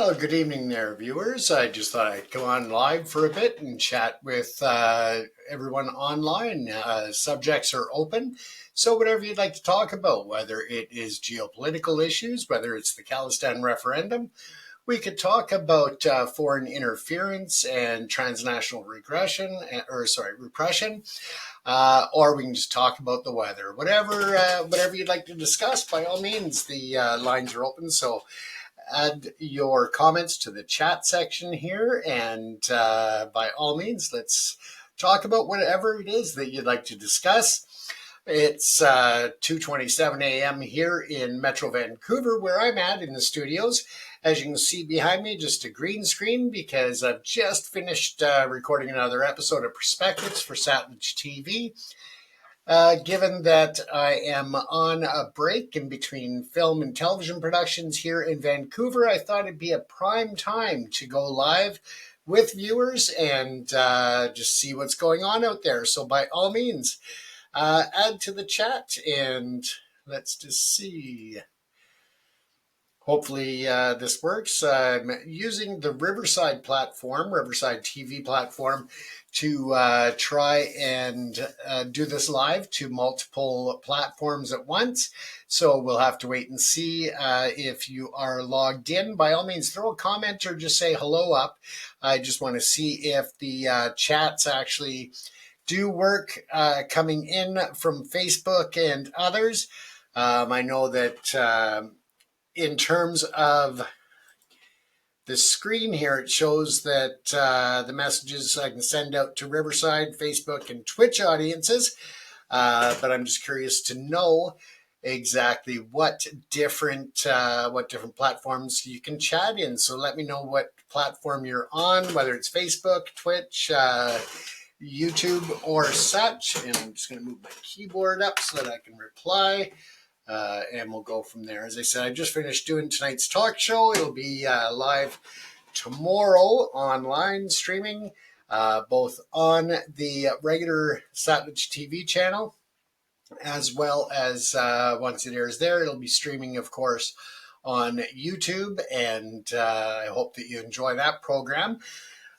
Well, good evening there, viewers. I just thought I'd come on live for a bit and chat with everyone online. Subjects are open, so whatever you'd like to talk about, whether it is geopolitical issues, whether it's the Khalistan referendum, we could talk about foreign interference and transnational repression, or we can just talk about the weather. Whatever you'd like to discuss, by all means, the lines are open. So add your comments to the chat section here, and by all means, let's talk about whatever it is that you'd like to discuss. It's 2:27 a.m. here in Metro Vancouver, where I'm at in the studios. As you can see behind me, just a green screen because I've just finished recording another episode of Perspectives for Satellite TV. Given that I am on a break in between film and television productions here in Vancouver, I thought it'd be a prime time to go live with viewers and just see what's going on out there. So by all means, add to the chat and let's just see. Hopefully this works. I'm using the Riverside TV platform, to try and do this live to multiple platforms at once. So we'll have to wait and see if you are logged in. By all means, throw a comment or just say hello up. I just want to see if the chats actually do work coming in from Facebook and others. I know that in terms of the screen here, it shows that the messages I can send out to Riverside, Facebook, and Twitch audiences. But I'm just curious to know exactly what different platforms you can chat in. So let me know what platform you're on, whether it's Facebook, Twitch, YouTube, or such. And I'm just going to move my keyboard up so that I can reply. And we'll go from there. As I said, I just finished doing tonight's talk show. It'll be live tomorrow online streaming, both on the regular Satellite TV channel, as well as once it airs there, it'll be streaming, of course, on YouTube. And I hope that you enjoy that program.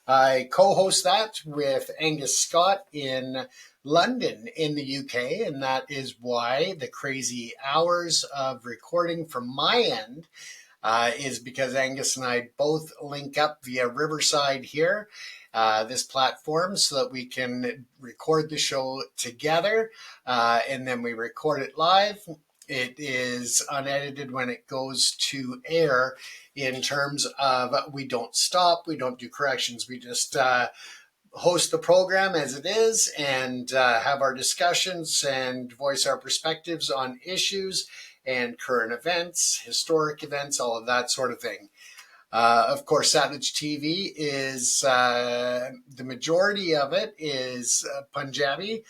I co-host that with Angus Scott in London in the UK, and that is why the crazy hours of recording from my end is because Angus and I both link up via Riverside here, this platform, so that we can record the show together, and then we record it live. It is unedited when it goes to air, in terms of we don't stop, we don't do corrections, we just host the program as it is and have our discussions and voice our perspectives on issues and current events, historic events, all of that sort of thing. Of course, Satellite TV is, the majority of it is Punjabi.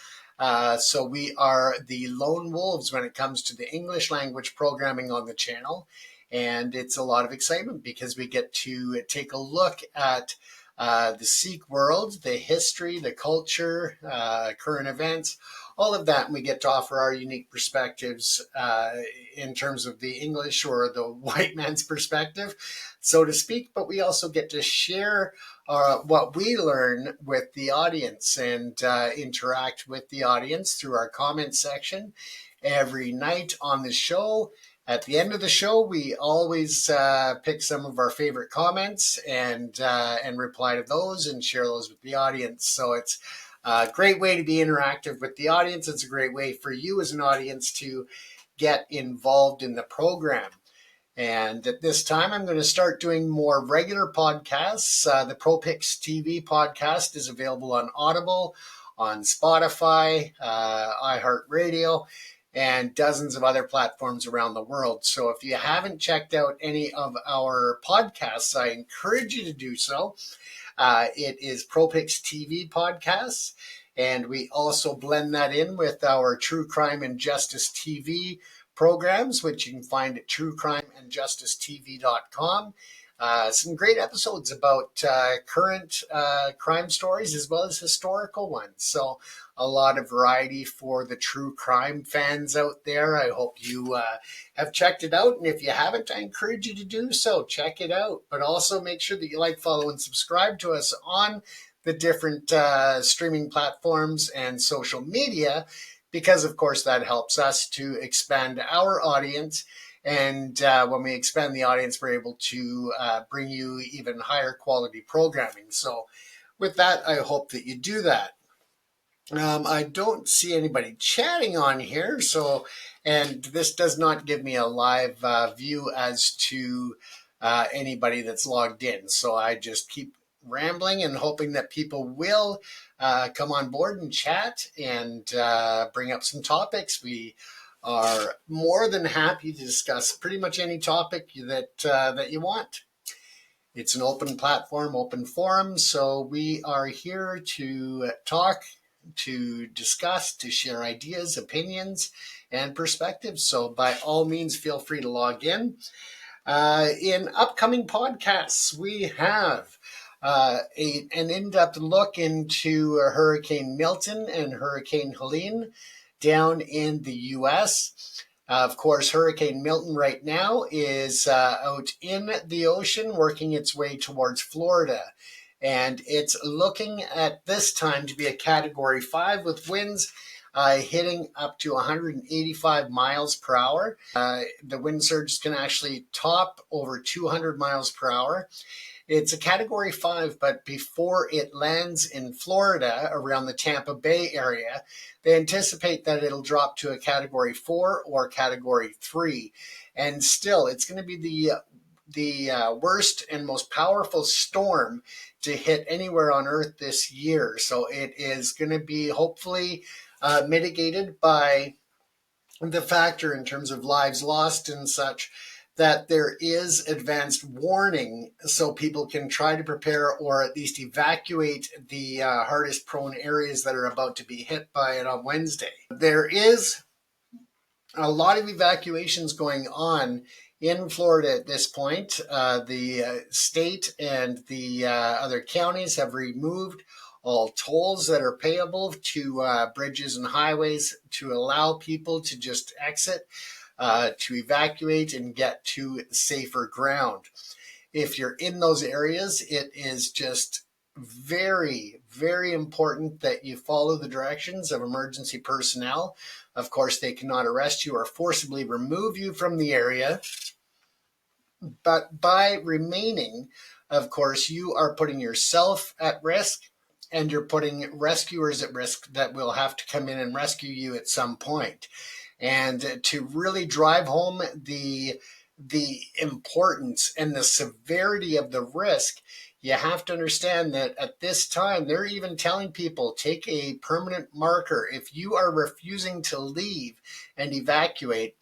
So we are the lone wolves when it comes to the English language programming on the channel. And it's a lot of excitement because we get to take a look at the Sikh world, the history, the culture, current events, all of that. And we get to offer our unique perspectives in terms of the English or the white man's perspective, so to speak. But we also get to share what we learn with the audience and interact with the audience through our comment section every night on the show. At the end of the show, we always pick some of our favorite comments and reply to those and share those with the audience. So it's a great way to be interactive with the audience. It's a great way for you as an audience to get involved in the program. And at this time, I'm going to start doing more regular podcasts. The ProPix TV podcast is available on Audible, on Spotify, iHeartRadio, and dozens of other platforms around the world. So if you haven't checked out any of our podcasts, I encourage you to do so. It is ProPix TV podcasts, and we also blend that in with our True Crime and Justice TV programs, which you can find at truecrimeandjusticetv.com. some great episodes about current crime stories as well as historical ones. So a lot of variety for the true crime fans out there. I hope you have checked it out. And if you haven't, I encourage you to do so. Check it out. But also make sure that you like, follow, and subscribe to us on the different streaming platforms and social media, because, of course, that helps us to expand our audience. And when we expand the audience, we're able to bring you even higher quality programming. So with that, I hope that you do that. I don't see anybody chatting on here, and this does not give me a live view as to anybody that's logged in. So I just keep rambling and hoping that people will come on board and chat and bring up some topics. We are more than happy to discuss pretty much any topic that you want. It's an open platform, open forum, so we are here to talk, to discuss, to share ideas, opinions, and perspectives. So by all means, feel free to log in. In upcoming podcasts, we have an in-depth look into Hurricane Milton and Hurricane Helene down in the U.S. Of course, Hurricane Milton right now is out in the ocean working its way towards Florida. And it's looking at this time to be a Category 5 with winds hitting up to 185 miles per hour. The wind surges can actually top over 200 miles per hour. It's a Category 5, but before it lands in Florida around the Tampa Bay area, they anticipate that it'll drop to a Category 4 or Category 3. And still, it's going to be the worst and most powerful storm to hit anywhere on Earth this year. So it is going to be hopefully mitigated by the factor in terms of lives lost and such, that there is advanced warning so people can try to prepare or at least evacuate the hardest prone areas that are about to be hit by it on Wednesday. There is a lot of evacuations going on in Florida at this point. The state and the other counties have removed all tolls that are payable to bridges and highways to allow people to just exit, to evacuate and get to safer ground. If you're in those areas, it is just very, very important that you follow the directions of emergency personnel. Of course, they cannot arrest you or forcibly remove you from the area. But by remaining, of course, you are putting yourself at risk, and you're putting rescuers at risk that will have to come in and rescue you at some point. And to really drive home the importance and the severity of the risk, you have to understand that at this time, they're even telling people, take a permanent marker. If you are refusing to leave and evacuate,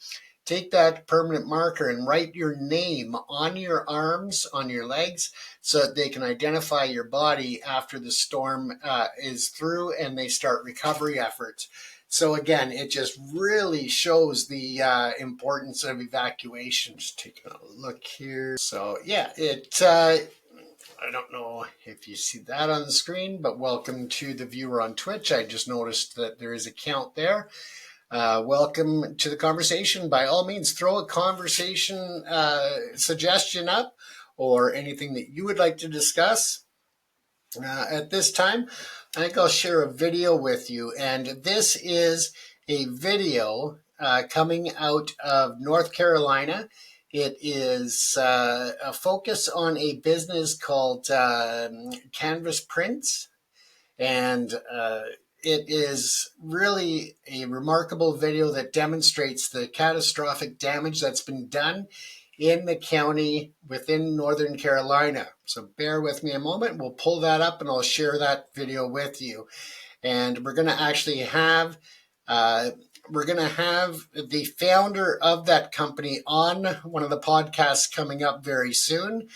take that permanent marker and write your name on your arms, on your legs, so that they can identify your body after the storm is through and they start recovery efforts. So again, it just really shows the importance of evacuation. Just taking a look here. So yeah, I don't know if you see that on the screen, but welcome to the viewer on Twitch. I just noticed that there is a count there. Welcome to the conversation. By all means, throw a conversation suggestion up or anything that you would like to discuss. At this time, I think I'll share a video with you. And this is a video coming out of North Carolina. It is a focus on a business called Canvas Prints. And it is really a remarkable video that demonstrates the catastrophic damage that's been done in the county within Northern Carolina. So bear with me a moment. We'll pull that up and I'll share that video with you. And we're going to actually have the founder of that company on one of the podcasts coming up very soon.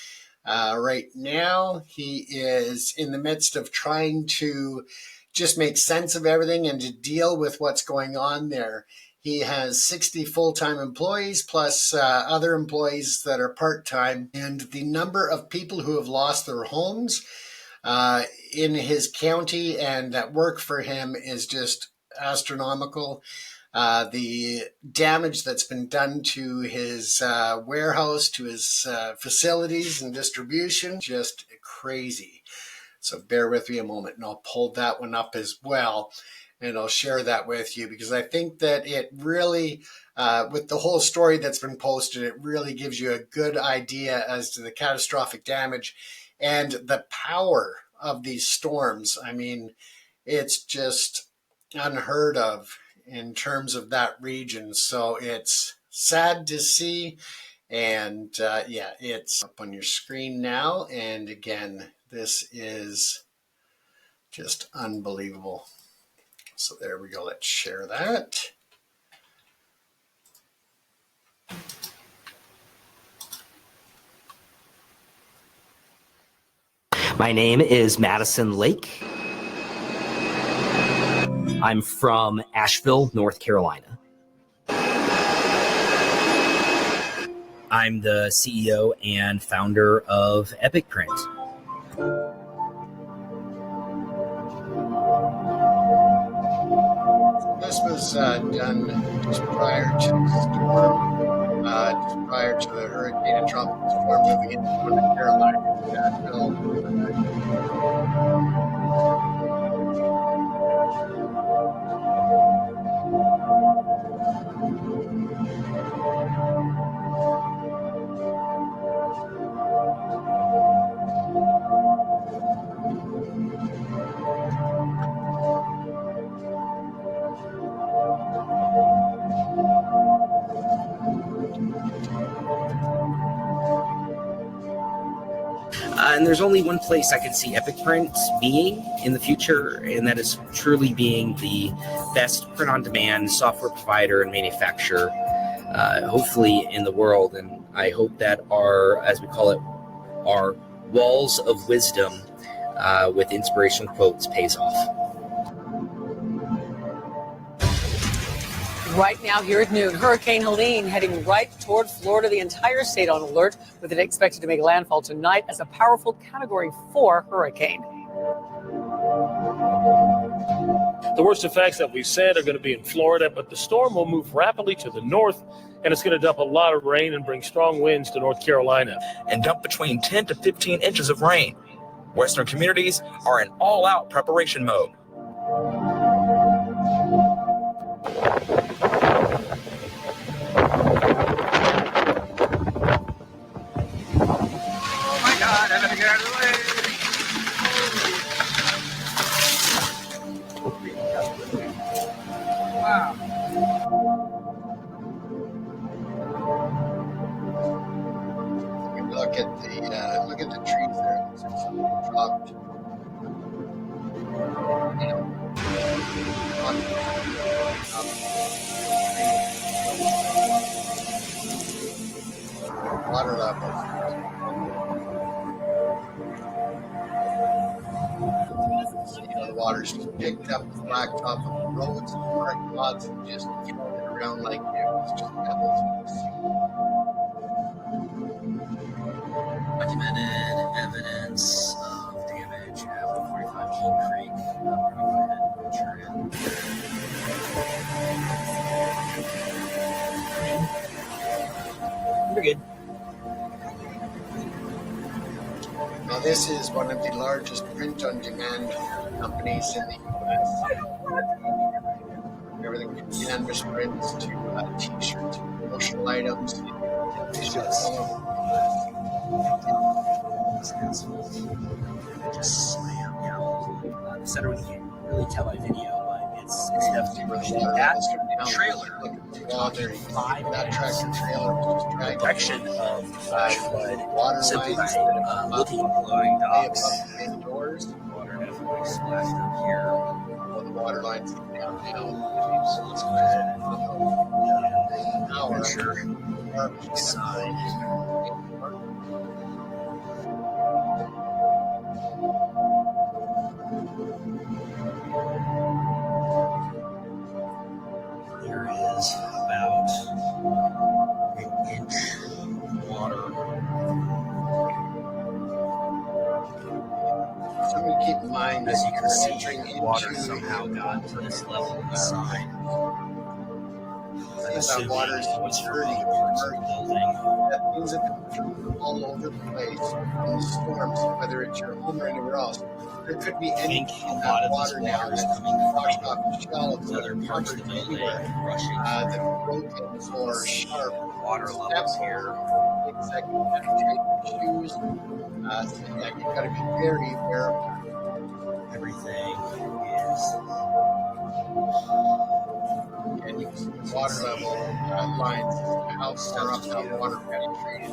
Right now, he is in the midst of trying to just make sense of everything and to deal with what's going on there. He has 60 full-time employees plus other employees that are part-time. And the number of people who have lost their homes in his county and that work for him is just astronomical. The damage that's been done to his warehouse, to his facilities and distribution, just crazy. So bear with me a moment and I'll pull that one up as well. And I'll share that with you because I think that it really, with the whole story that's been posted, it really gives you a good idea as to the catastrophic damage and the power of these storms. I mean, it's just unheard of in terms of that region. So it's sad to see. And yeah, it's up on your screen now. And again, this is just unbelievable. So there we go. Let's share that. My name is Madison Lake. I'm from Asheville, North Carolina. I'm the CEO and founder of Epic Print. This was done just prior to the storm, just prior to the hurricane and tropical storm moving into North Carolina. And there's only one place I can see Epic Print being in the future, and that is truly being the best print-on-demand software provider and manufacturer, hopefully in the world. And I hope that our, as we call it, our walls of wisdom with inspirational quotes pays off. Right now here at noon, Hurricane Helene heading right toward Florida. The entire state on alert, with it expected to make landfall tonight as a powerful Category 4 hurricane. The worst effects that we've said are going to be in Florida, but the storm will move rapidly to the north, and it's going to dump a lot of rain and bring strong winds to North Carolina. And dump between 10 to 15 inches of rain. Western communities are in all-out preparation mode. Oh my God, I gotta get out of the way. Wow. Look at the trees there. It looks like something dropped. Water levels. The water's just picked up the blacktop of the roads, the parking lots, and just thrown it around like it was just pebbles. Documented evidence of damage at 145 King Creek. We're going to go ahead and venture in. We're good. Now, this is one of the largest print-on-demand companies in the U.S. Everything from canvas prints to T-shirts, promotional items. Just slam down. The center one you can't really tell by video, but it's definitely really that trailer. Talking 5 that tractor trailer was just dragged Direction of flash flood water simply lines by looking at loading docks. Indoors, Water definitely splashed up here. all the water lines down now. So let's go ahead and Power venture side. There is keep in mind As that you can you're see, entering the water into somehow got to this level inside. I'm that assuming water is it was from dirty. other parts of the building. That means it comes from all over the place from the storms, whether it's your home or anywhere else. There could be I think anything a in that lot of this water now water is that's coming washed from off the shelves or other parts of cupboards the building, anywhere, rushing that's through. broken You can or see sharp. the water Step levels on here. things that can penetrate your shoes. So yeah, you've got to be very aware of that. Everything is, And you can see the as you can water see, level lines as to how far stuff up just that getting water over. penetrated.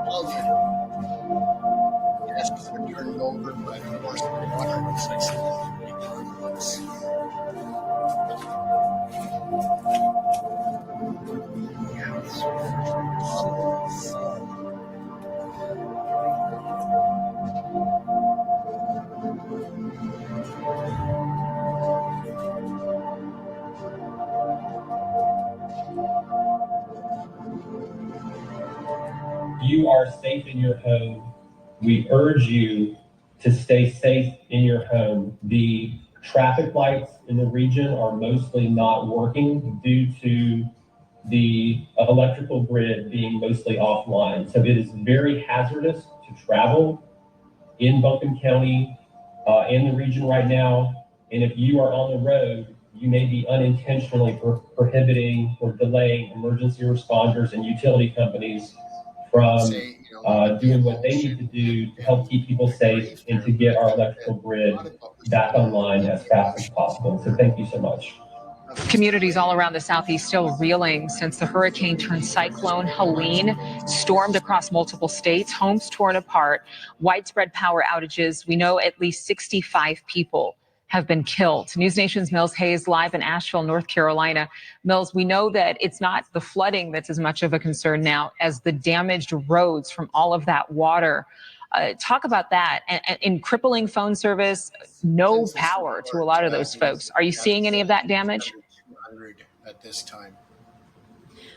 All the desks are turned over by the force of the water. Looks like something pretty complex. Yeah, this refrigerator's full. You are safe in your home. We urge you to stay safe in your home. The traffic lights in the region are mostly not working due to the electrical grid being mostly offline. So it is very hazardous to travel in Buncombe County and the region right now. And if you are on the road, you may be unintentionally prohibiting or delaying emergency responders and utility companies from doing what they need to do to help keep people safe and to get our electrical grid back online as fast as possible. So thank you so much. Communities all around the Southeast still reeling since the hurricane turned cyclone Helene stormed across multiple states, homes torn apart, widespread power outages. We know at least 65 people have been killed. News Nation's Mills Hayes live in Asheville, North Carolina. Mills, we know that it's not the flooding that's as much of a concern now as the damaged roads from all of that water. Talk about that. And in crippling phone service, no power to a lot of those folks. Are you seeing any of that damage? 200 at this time.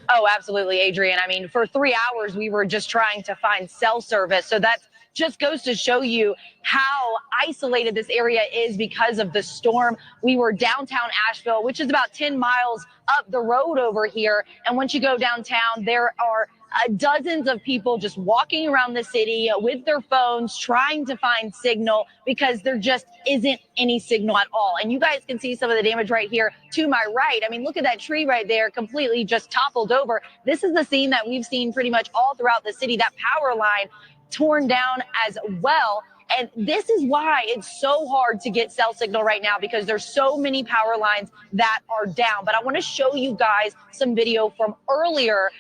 Oh, absolutely, Adrian. I mean, for 3 hours, we were just trying to find cell service. So that just goes to show you how isolated this area is because of the storm. We were downtown Asheville, which is about 10 miles up the road over here. And once you go downtown, there are dozens of people just walking around the city with their phones trying to find signal because there just isn't any signal at all. And you guys can see some of the damage right here to my right. I mean, look at that tree right there, completely just toppled over. This is the scene that we've seen pretty much all throughout the city, that power line torn down as well. And this is why it's so hard to get cell signal right now, because there's so many power lines that are down. But I want to show you guys some video from earlier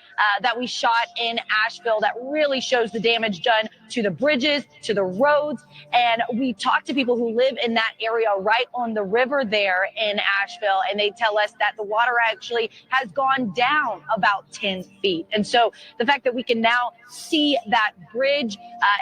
that we shot in Asheville that really shows the damage done to the bridges, to the roads. And we talked to people who live in that area right on the river there in Asheville, and they tell us that the water actually has gone down about 10 feet. And so the fact that we can now see that bridge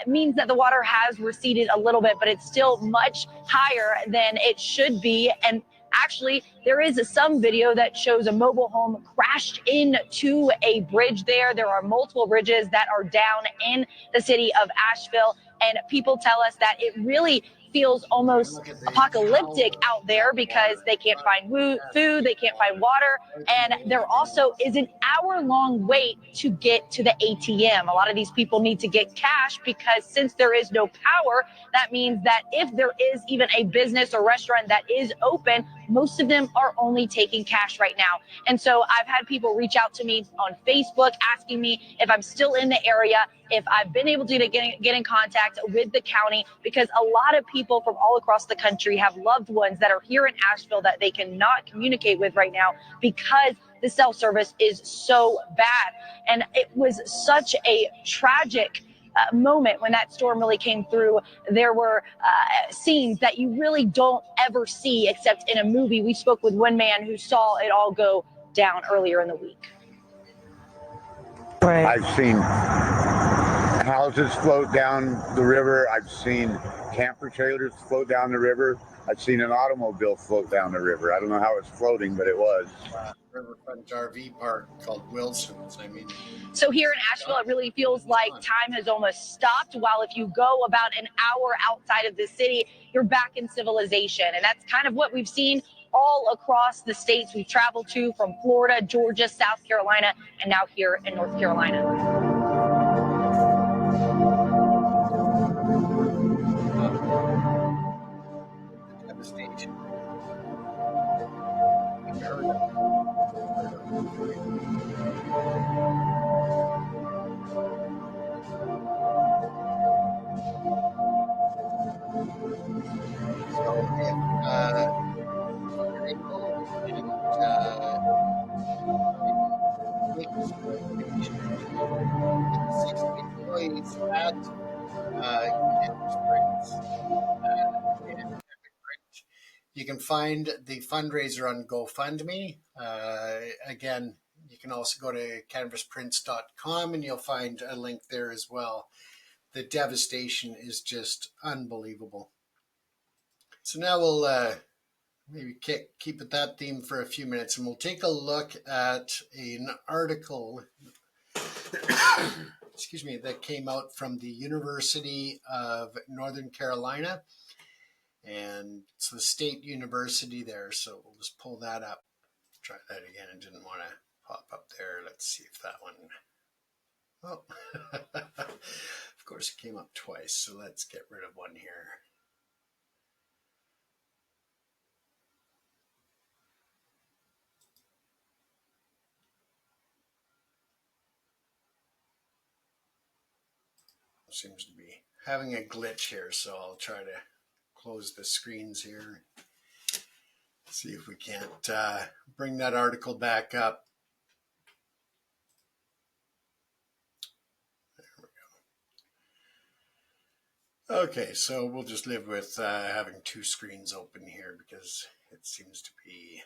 means that the water has receded a little bit, but it's still much higher than it should be. And actually, there is some video that shows a mobile home crashed into a bridge there. There are multiple bridges that are down in the city of Asheville, and people tell us that it really feels almost apocalyptic out there because they can't find food, they can't find water, and there also is an hour-long wait to get to the ATM. A lot of these people need to get cash because since there is no power, that means that if there is even a business or restaurant that is open, most of them are only taking cash right now. And so I've had people reach out to me on Facebook asking me if I'm still in the area, if I've been able to get in contact with the county, because a lot of people from all across the country have loved ones that are here in Asheville that they cannot communicate with right now because the cell service is so bad. And it was such a tragic moment when that storm really came through. There were scenes that you really don't ever see except in a movie. We spoke with one man who saw it all go down earlier in the week. I've seen houses float down the river. I've seen camper trailers float down the river. I've seen an automobile float down the river. I don't know how it's floating, but it was. Riverfront RV park called Wilson's. I mean, So here in Asheville, it really feels like time has almost stopped. While if you go about an hour outside of the city, you're back in civilization. And that's kind of what we've seen all across the states we've traveled to, from Florida, Georgia, South Carolina, and now here in North Carolina. Devastation. So if you're able and make this donation to the 60 employees at Canvas Springs and Epic Ridge, you can find the fundraiser on GoFundMe. Again, you can also go to canvasprints.com and you'll find a link there as well. The devastation is just unbelievable. So now we'll maybe keep at that theme for a few minutes, and we'll take a look at an article excuse me, that came out from the University of Northern Carolina, and it's the state university there. So we'll just pull that up. Try that again. I didn't want to pop up there. Let's see if that one. Oh, of course it came up twice. So let's get rid of one here. Seems to be having a glitch here, so I'll try to close the screens here. See if we can't bring that article back up. There we go. Okay, so we'll just live with having two screens open here because it seems to be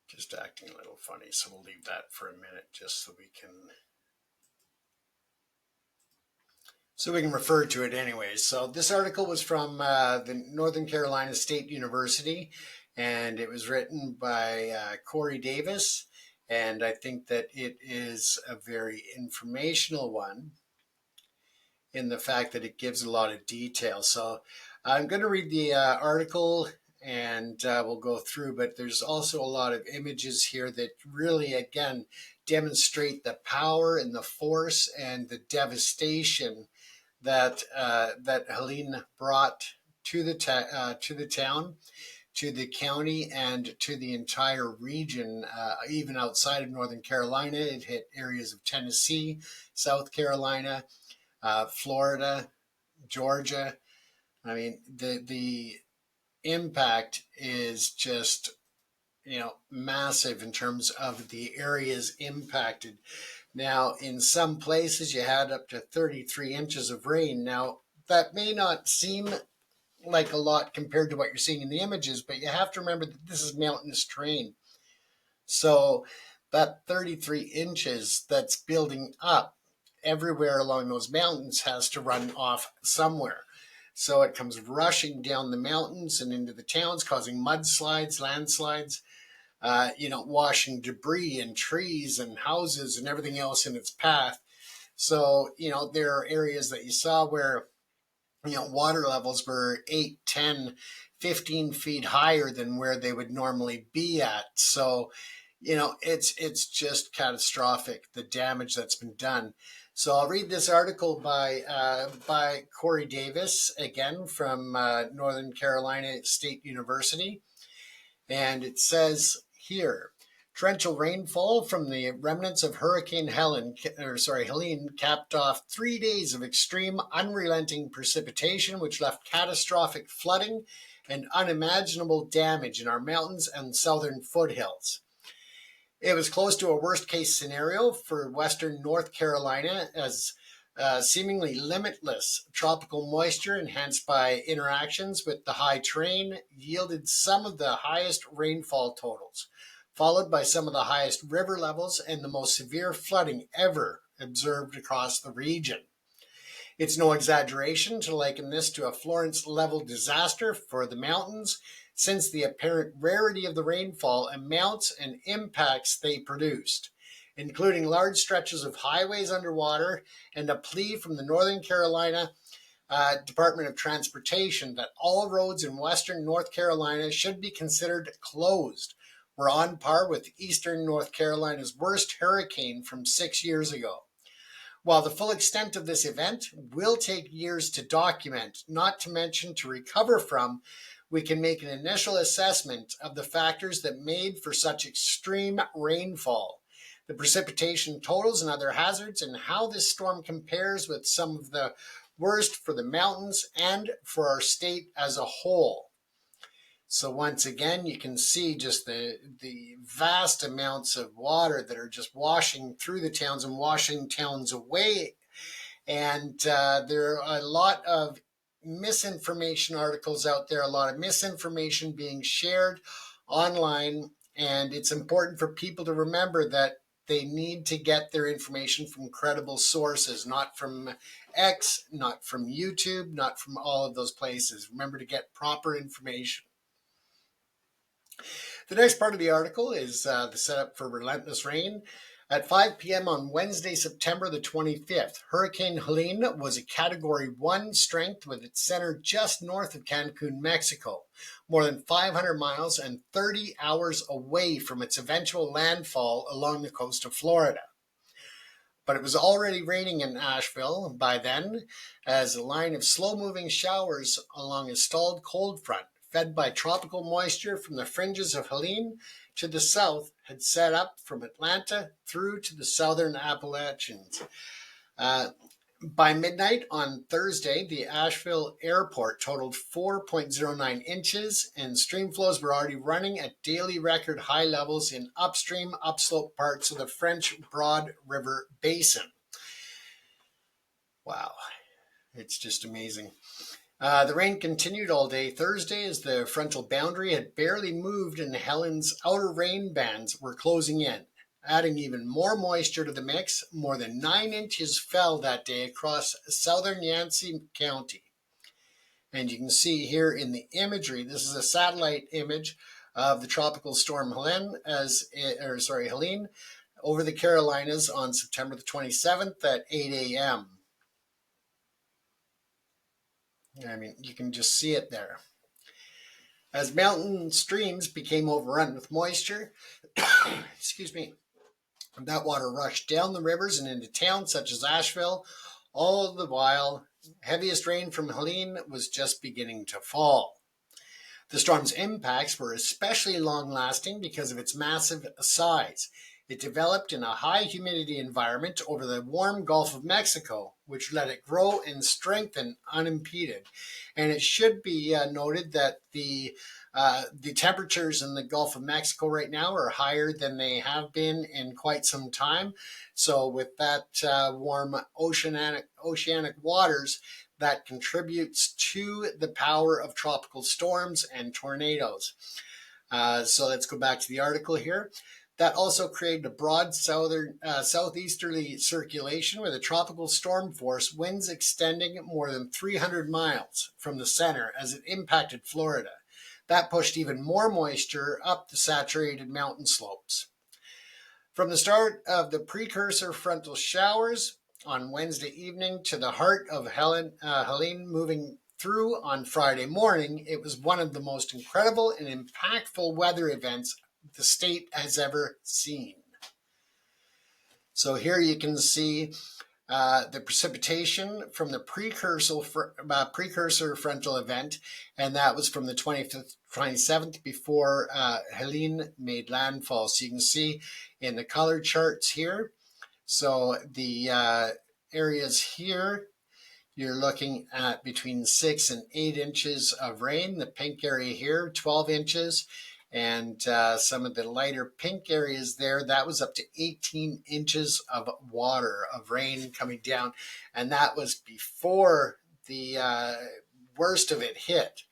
just acting a little funny. So we'll leave that for a minute just so we can refer to it anyways. So this article was from the Northern Carolina State University, and it was written by Corey Davis, and I think that it is a very informational one in the fact that it gives a lot of detail. So I'm going to read the article and we'll go through, but there's also a lot of images here that really, again, demonstrate the power and the force and the devastation that Helene brought to the town, to the county, and to the entire region. Even outside of Northern Carolina, it hit areas of Tennessee, South Carolina, Florida, Georgia. I mean, the impact is just massive in terms of the areas impacted. Now, in some places, you had up to 33 inches of rain. Now, that may not seem like a lot compared to what you're seeing in the images, but you have to remember that this is mountainous terrain. So that 33 inches that's building up everywhere along those mountains has to run off somewhere. So it comes rushing down the mountains and into the towns, causing mudslides, landslides, washing debris and trees and houses and everything else in its path. So, there are areas that you saw where, water levels were 8, 10, 15 feet higher than where they would normally be at. So, it's just catastrophic, the damage that's been done. So I'll read this article by Corey Davis, again, from Northern Carolina State University. And it says here, torrential rainfall from the remnants of Hurricane Helene capped off 3 days of extreme, unrelenting precipitation, which left catastrophic flooding and unimaginable damage in our mountains and southern foothills. It was close to a worst-case scenario for western North Carolina, as seemingly limitless tropical moisture enhanced by interactions with the high terrain yielded some of the highest rainfall totals, followed by some of the highest river levels and the most severe flooding ever observed across the region. It's no exaggeration to liken this to a Florence-level disaster for the mountains, since the apparent rarity of the rainfall amounts and impacts they produced, including large stretches of highways underwater and a plea from the Northern Carolina Department of Transportation that all roads in western North Carolina should be considered closed. We're on par with eastern North Carolina's worst hurricane from 6 years ago. While the full extent of this event will take years to document, not to mention to recover from, we can make an initial assessment of the factors that made for such extreme rainfall, the precipitation totals and other hazards, and how this storm compares with some of the worst for the mountains and for our state as a whole. So once again, you can see just the vast amounts of water that are just washing through the towns and washing towns away. And there are a lot of misinformation articles out there, a lot of misinformation being shared online. And it's important for people to remember that they need to get their information from credible sources, not from X, not from YouTube, not from all of those places. Remember to get proper information. The next part of the article is the setup for relentless rain. At 5 p.m. on Wednesday, September the 25th, Hurricane Helene was a Category 1 strength with its center just north of Cancun, Mexico, more than 500 miles and 30 hours away from its eventual landfall along the coast of Florida. But it was already raining in Asheville by then, as a line of slow-moving showers along a stalled cold front, fed by tropical moisture from the fringes of Helene to the south, had set up from Atlanta through to the southern Appalachians. By midnight on Thursday, the Asheville airport totaled 4.09 inches, and stream flows were already running at daily record high levels in upstream, upslope parts of the French Broad River Basin. Wow, it's just amazing. The rain continued all day Thursday as the frontal boundary had barely moved and Helene's outer rain bands were closing in, adding even more moisture to the mix. More than 9 inches fell that day across southern Yancey County. And you can see here in the imagery, this is a satellite image of the tropical storm Helene over the Carolinas on September the 27th at 8 a.m. I mean, you can just see it there. As mountain streams became overrun with moisture, excuse me, that water rushed down the rivers and into towns such as Asheville. All the while, heaviest rain from Helene was just beginning to fall. The storm's impacts were especially long-lasting because of its massive size. It developed in a high humidity environment over the warm Gulf of Mexico, which let it grow and strengthen unimpeded. And it should be noted that the temperatures in the Gulf of Mexico right now are higher than they have been in quite some time. So with that warm oceanic waters, that contributes to the power of tropical storms and tornadoes. So let's go back to the article here. That also created a broad southeasterly circulation with a tropical storm force, winds extending more than 300 miles from the center as it impacted Florida. That pushed even more moisture up the saturated mountain slopes. From the start of the precursor frontal showers on Wednesday evening to the heart of Helene moving through on Friday morning, it was one of the most incredible and impactful weather events the state has ever seen. So here you can see the precipitation from the precursor frontal event, and that was from the 25th, 27th before Helene made landfall. So you can see in the color charts here. So the areas here, you're looking at between 6 and 8 inches of rain. The pink area here, 12 inches. And some of the lighter pink areas there, that was up to 18 inches of water, of rain coming down. And that was before the worst of it hit.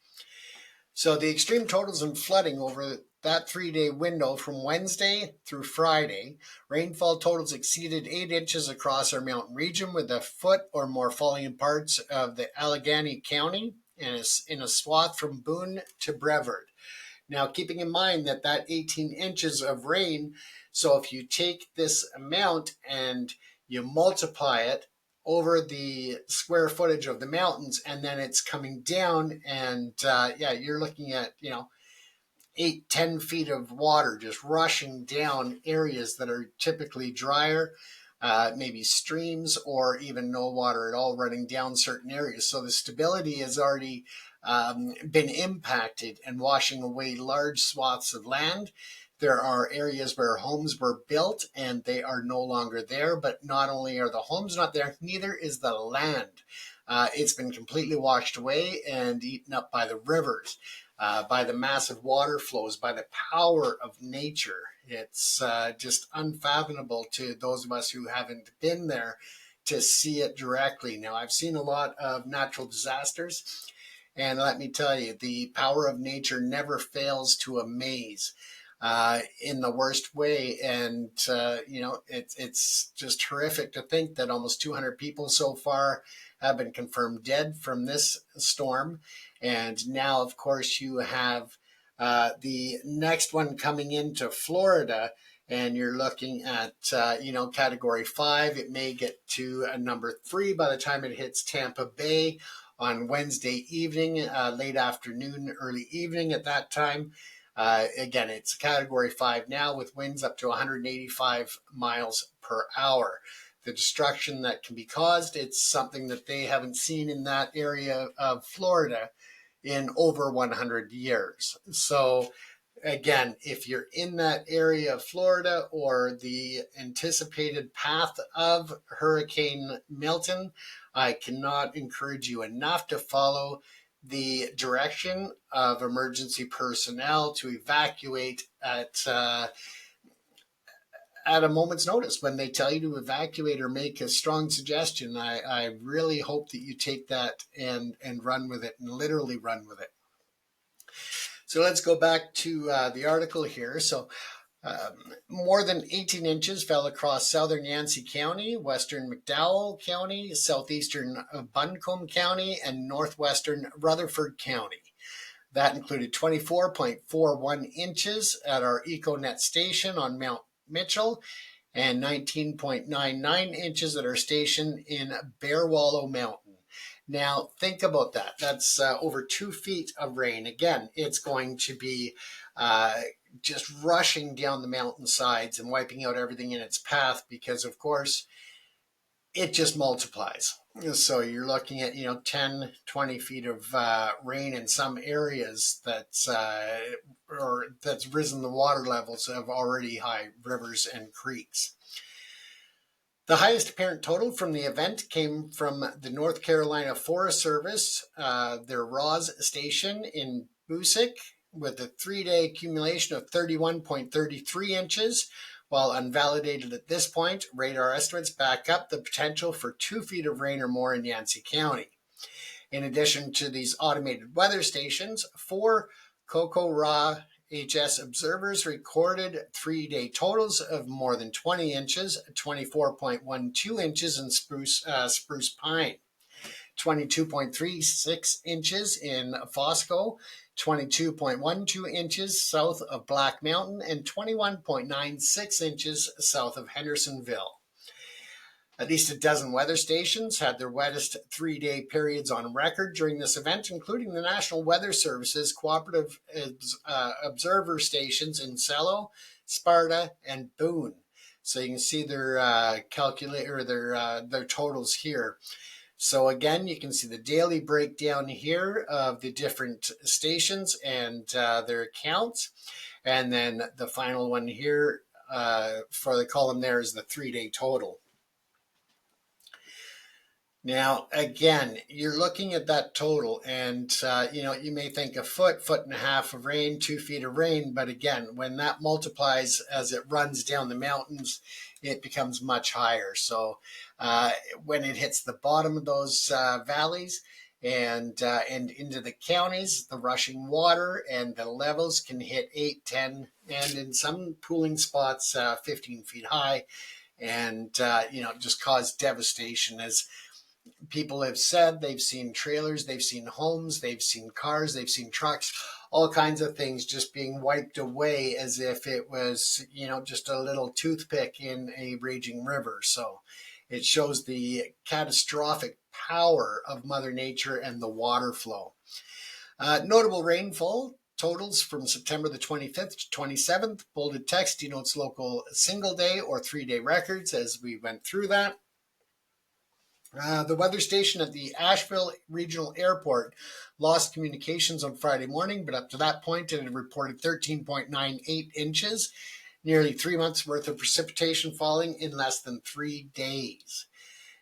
So the extreme totals in flooding over that 3-day window from Wednesday through Friday, rainfall totals exceeded 8 inches across our mountain region, with a foot or more falling in parts of the Allegheny County and in a swath from Boone to Brevard. Now, keeping in mind that 18 inches of rain, so if you take this amount and you multiply it over the square footage of the mountains, and then it's coming down, and you're looking at, 8-10 feet of water just rushing down areas that are typically drier, maybe streams, or even no water at all running down certain areas. So the stability has already been impacted and washing away large swaths of land. There are areas where homes were built and they are no longer there, but not only are the homes not there, neither is the land. It's been completely washed away and eaten up by the rivers, by the massive water flows, by the power of nature. It's just unfathomable to those of us who haven't been there to see it directly. Now, I've seen a lot of natural disasters, and let me tell you, the power of nature never fails to amaze in the worst way. And, it's just horrific to think that almost 200 people so far have been confirmed dead from this storm. And now, of course, you have the next one coming into Florida, and you're looking at, category 5. It may get to a number 3 by the time it hits Tampa Bay on Wednesday evening, late afternoon, early evening at that time. Again, it's category 5 now, with winds up to 185 miles per hour. The destruction that can be caused, it's something that they haven't seen in that area of Florida in over 100 years. So again, if you're in that area of Florida or the anticipated path of Hurricane Milton, I cannot encourage you enough to follow the direction of emergency personnel to evacuate at a moment's notice. When they tell you to evacuate or make a strong suggestion, I really hope that you take that and run with it, and literally run with it. So let's go back to the article here. So more than 18 inches fell across southern Yancey County, western McDowell County, southeastern Buncombe County, and northwestern Rutherford County. That included 24.41 inches at our EcoNet station on Mount Mitchell and 19.99 inches at our station in Bear Wallow Mountain. Now, think about that. That's over 2 feet of rain. Again, it's going to be just rushing down the mountainsides and wiping out everything in its path because, of course, it just multiplies. So you're looking at, 10, 20 feet of rain in some areas that's risen the water levels of already high rivers and creeks. The highest apparent total from the event came from the North Carolina Forest Service, their Ross station in Busick, with a 3-day accumulation of 31.33 inches. While unvalidated at this point, radar estimates back up the potential for 2 feet of rain or more in Yancey County. In addition to these automated weather stations, 4 CoCoRaHS HS observers recorded 3-day totals of more than 20 inches, 24.12 inches in Spruce Pine, 22.36 inches in Fosco, 22.12 inches south of Black Mountain, and 21.96 inches south of Hendersonville. At least a dozen weather stations had their wettest 3-day periods on record during this event, including the National Weather Service's cooperative observer stations in Cello, Sparta, and Boone. So you can see their their totals here. So again, you can see the daily breakdown here of the different stations and their counts. And then the final one here for the column there is the 3-day total. Now, again, you're looking at that total and, you may think a foot and a half of rain, 2 feet of rain. But again, when that multiplies as it runs down the mountains, it becomes much higher. So when it hits the bottom of those valleys, and into the counties. The rushing water and the levels can hit 8, 10, and in some pooling spots, 15 feet high, and just cause devastation. As people have said, they've seen trailers, they've seen homes, they've seen cars, they've seen trucks, all kinds of things just being wiped away as if it was, just a little toothpick in a raging river. So it shows the catastrophic power of Mother Nature and the water flow. Notable rainfall totals from September the 25th to 27th. Bolded text denotes local single day or 3-day records as we went through that. The weather station at the Asheville Regional Airport lost communications on Friday morning, but up to that point it had reported 13.98 inches, nearly 3 months worth of precipitation falling in less than 3 days.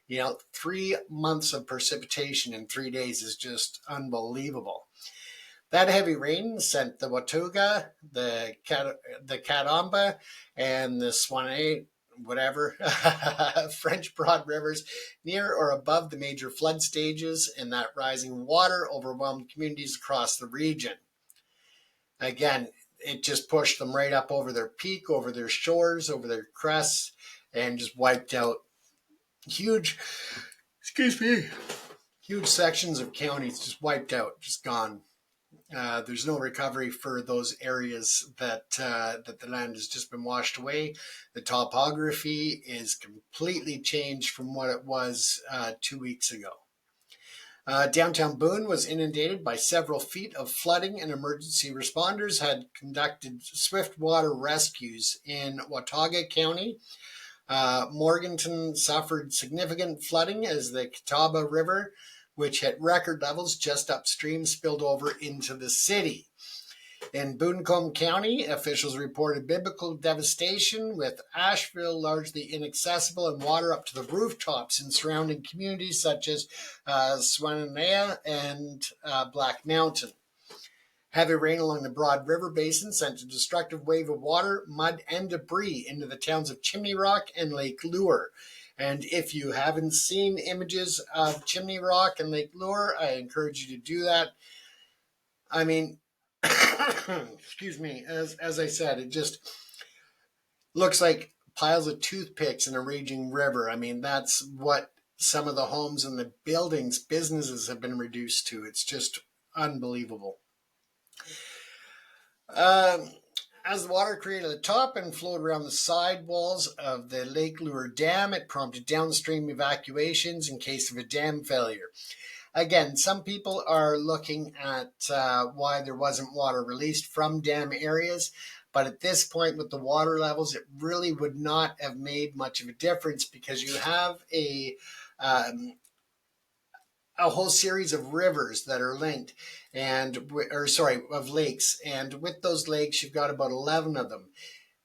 3 months of precipitation in 3 days is just unbelievable. That heavy rain sent the Watauga, the Catawba, and the Swanee, French Broad rivers near or above the major flood stages, and that rising water overwhelmed communities across the region. Again, it just pushed them right up over their peak, over their shores, over their crests, and just wiped out huge sections of counties, just wiped out, just gone. There's no recovery for those areas that the land has just been washed away. The topography is completely changed from what it was 2 weeks ago. Downtown Boone was inundated by several feet of flooding, and emergency responders had conducted swift water rescues in Watauga County. Morganton suffered significant flooding as the Catawba River, which hit record levels just upstream, spilled over into the city. In Buncombe County, officials reported biblical devastation, with Asheville largely inaccessible and water up to the rooftops in surrounding communities such as Swanea and Black Mountain. Heavy rain along the Broad River Basin sent a destructive wave of water, mud, and debris into the towns of Chimney Rock and Lake Lure. And if you haven't seen images of Chimney Rock and Lake Lure, I encourage you to do that. I mean, excuse me, as I said, it just looks like piles of toothpicks in a raging river. I mean, that's what some of the homes and the buildings, businesses have been reduced to. It's just unbelievable. As the water created the top and flowed around the side walls of the Lake Lure Dam, it prompted downstream evacuations in case of a dam failure. Again, some people are looking at why there wasn't water released from dam areas, but at this point with the water levels, it really would not have made much of a difference, because you have a whole series of rivers that are linked, of lakes. And with those lakes, you've got about 11 of them.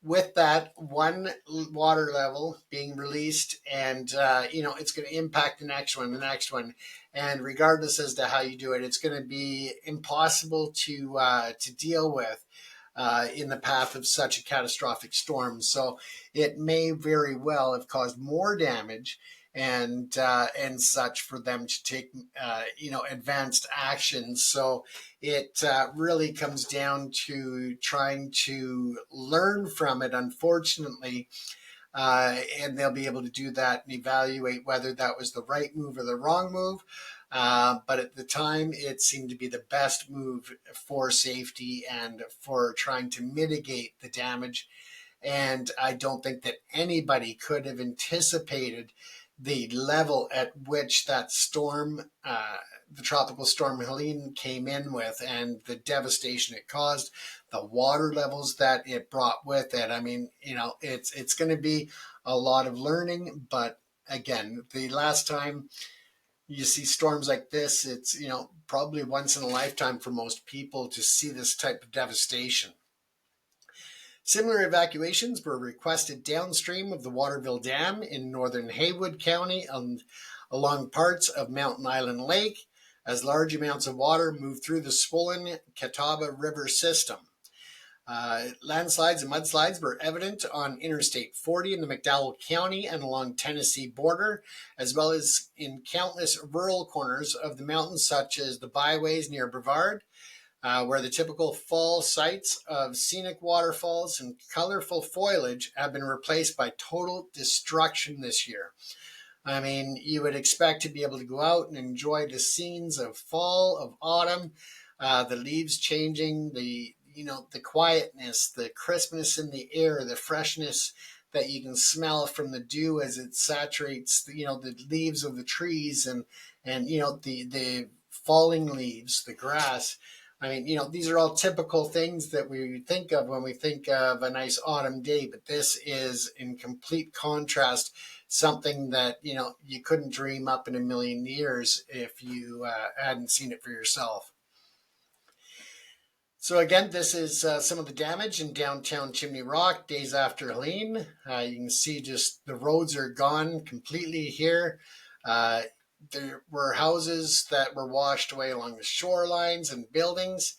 With that, one water level being released, and it's going to impact the next one. And regardless as to how you do it, it's going to be impossible to deal with in the path of such a catastrophic storm. So it may very well have caused more damage and such for them to take advanced actions. So it really comes down to trying to learn from it, unfortunately, and they'll be able to do that and evaluate whether that was the right move or the wrong move. But at the time, it seemed to be the best move for safety and for trying to mitigate the damage. And I don't think that anybody could have anticipated the level at which that storm, the tropical storm Helene, came in with, and the devastation it caused, the water levels that it brought with it. I mean, it's going to be a lot of learning, but again, the last time you see storms like this, it's, probably once in a lifetime for most people to see this type of devastation. Similar evacuations were requested downstream of the Waterville Dam in northern Haywood County and along parts of Mountain Island Lake, as large amounts of water moved through the swollen Catawba River system. Landslides and mudslides were evident on Interstate 40 in the McDowell County and along Tennessee border, as well as in countless rural corners of the mountains, such as the byways near Brevard, where the typical fall sites of scenic waterfalls and colorful foliage have been replaced by total destruction this year. I mean, you would expect to be able to go out and enjoy the scenes of fall, of autumn, the leaves changing, the quietness, the crispness in the air, the freshness that you can smell from the dew as it saturates, the leaves of the trees and the falling leaves, the grass. I mean, these are all typical things that we think of when we think of a nice autumn day, but this is in complete contrast, something that, you couldn't dream up in a million years if you hadn't seen it for yourself. So again, this is some of the damage in downtown Chimney Rock days after Helene. You can see just the roads are gone completely here. There were houses that were washed away along the shorelines and buildings.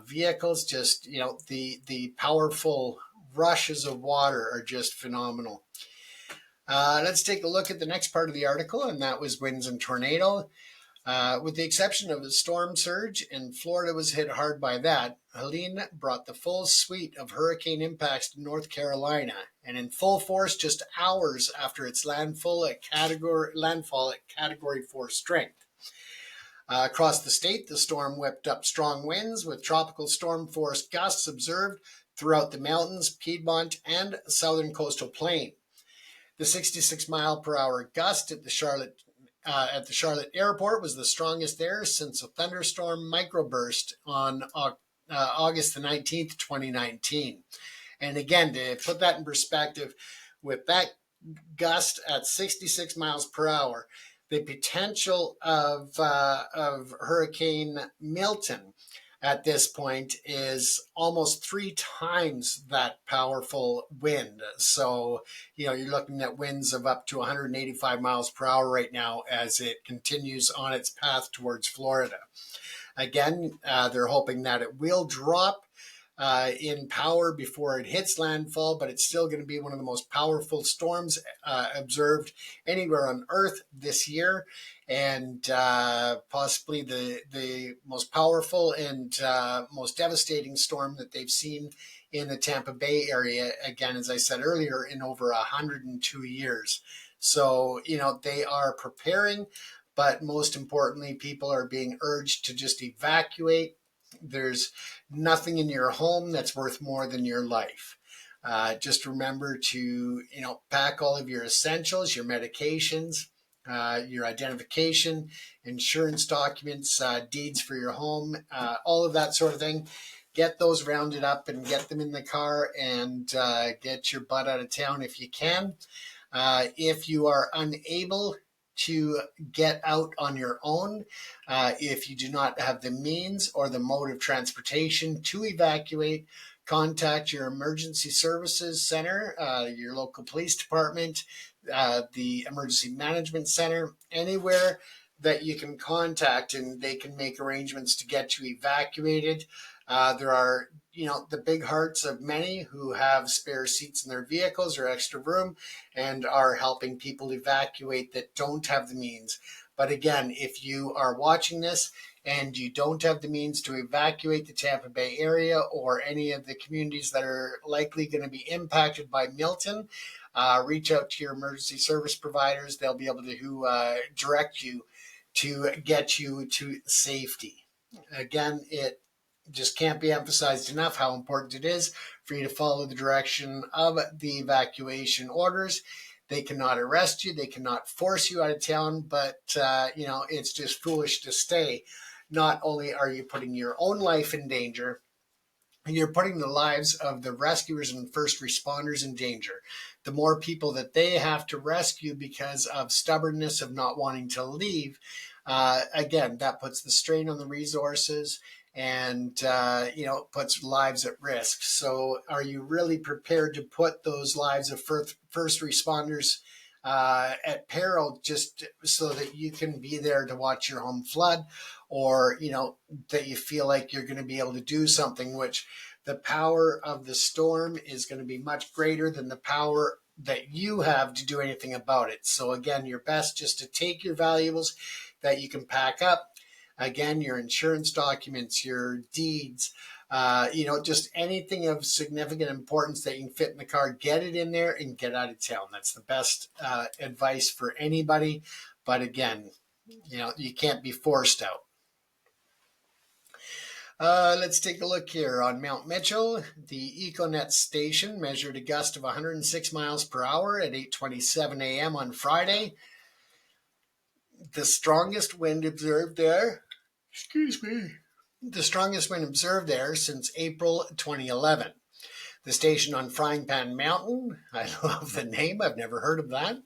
Vehicles, just, the powerful rushes of water are just phenomenal. Let's take a look at the next part of the article, and that was winds and tornado. With the exception of the storm surge, and Florida was hit hard by that, Helene brought the full suite of hurricane impacts to North Carolina, and in full force just hours after its landfall at Category 4 strength. Across the state, the storm whipped up strong winds with tropical storm force gusts observed throughout the mountains, Piedmont, and southern coastal plain. The 66-mile-per-hour gust at the Charlotte airport was the strongest there since a thunderstorm microburst on August the 19th, 2019. And again, to put that in perspective, with that gust at 66 miles per hour, the potential of Hurricane Milton at this point is almost 3 times that powerful wind. So, you're looking at winds of up to 185 miles per hour right now as it continues on its path towards Florida. Again, they're hoping that it will drop in power before it hits landfall, but it's still going to be one of the most powerful storms observed anywhere on Earth this year, and possibly the most powerful and most devastating storm that they've seen in the Tampa Bay area, again, as I said earlier, in over 102 years. So, they are preparing, but most importantly, people are being urged to just evacuate. There's nothing in your home that's worth more than your life. Just remember to, pack all of your essentials, your medications, your identification, insurance documents, deeds for your home, all of that sort of thing. Get those rounded up and get them in the car and get your butt out of town if you can. If you are unable to get out on your own, if you do not have the means or the mode of transportation to evacuate, contact your emergency services center, your local police department, the emergency management center, anywhere that you can contact, and they can make arrangements to get you evacuated. There are, the big hearts of many who have spare seats in their vehicles or extra room and are helping people evacuate that don't have the means. But again, if you are watching this and you don't have the means to evacuate the Tampa Bay area or any of the communities that are likely going to be impacted by Milton, reach out to your emergency service providers. They'll be able to direct you to get you to safety. Again, it just can't be emphasized enough how important it is for you to follow the direction of the evacuation orders. They cannot arrest you. They cannot force you out of town, but, it's just foolish to stay. Not only are you putting your own life in danger, you're putting the lives of the rescuers and first responders in danger. The more people that they have to rescue because of stubbornness of not wanting to leave, again, that puts the strain on the resources and, puts lives at risk. So are you really prepared to put those lives of first responders at peril just so that you can be there to watch your home flood, or, that you feel like you're going to be able to do something, which the power of the storm is going to be much greater than the power that you have to do anything about it. So again, your best just to take your valuables that you can pack up. Again, your insurance documents, your deeds, just anything of significant importance that you can fit in the car, get it in there and get out of town. That's the best advice for anybody. But again, you can't be forced out. Let's take a look here on Mount Mitchell. The EcoNet station measured a gust of 106 miles per hour at 8:27 a.m. on Friday. The strongest wind observed there, the strongest wind observed there since April 2011. The station on Frying Pan Mountain, I love the name, I've never heard of that.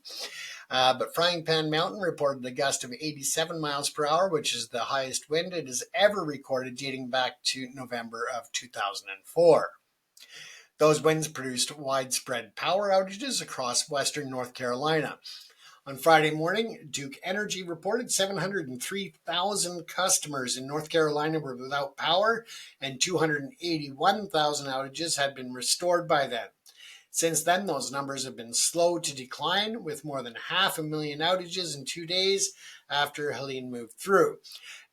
But Frying Pan Mountain reported a gust of 87 miles per hour, which is the highest wind it has ever recorded, dating back to November of 2004. Those winds produced widespread power outages across western North Carolina. On Friday morning, Duke Energy reported 703,000 customers in North Carolina were without power, and 281,000 outages had been restored by then. Since then, those numbers have been slow to decline, with more than 500,000 outages in 2 days after Helene moved through.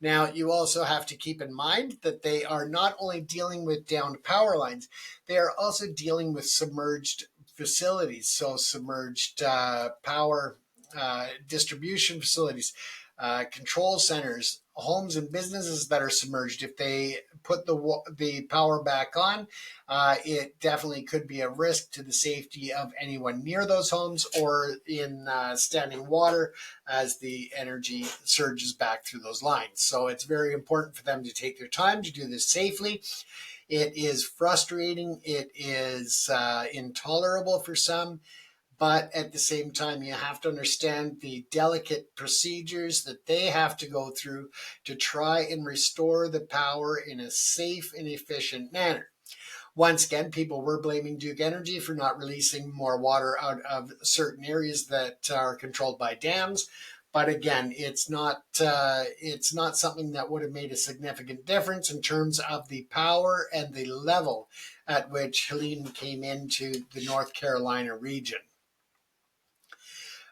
Now, you also have to keep in mind that they are not only dealing with downed power lines, they are also dealing with submerged facilities, so submerged power distribution facilities, control centers, homes and businesses that are submerged. If they put the power back on, it definitely could be a risk to the safety of anyone near those homes or in standing water as the energy surges back through those lines. So it's very important for them to take their time to do this safely. It is frustrating. It is intolerable for some. But at the same time, you have to understand the delicate procedures that they have to go through to try and restore the power in a safe and efficient manner. Once again, people were blaming Duke Energy for not releasing more water out of certain areas that are controlled by dams. But again, it's not something that would have made a significant difference in terms of the power and the level at which Helene came into the North Carolina region.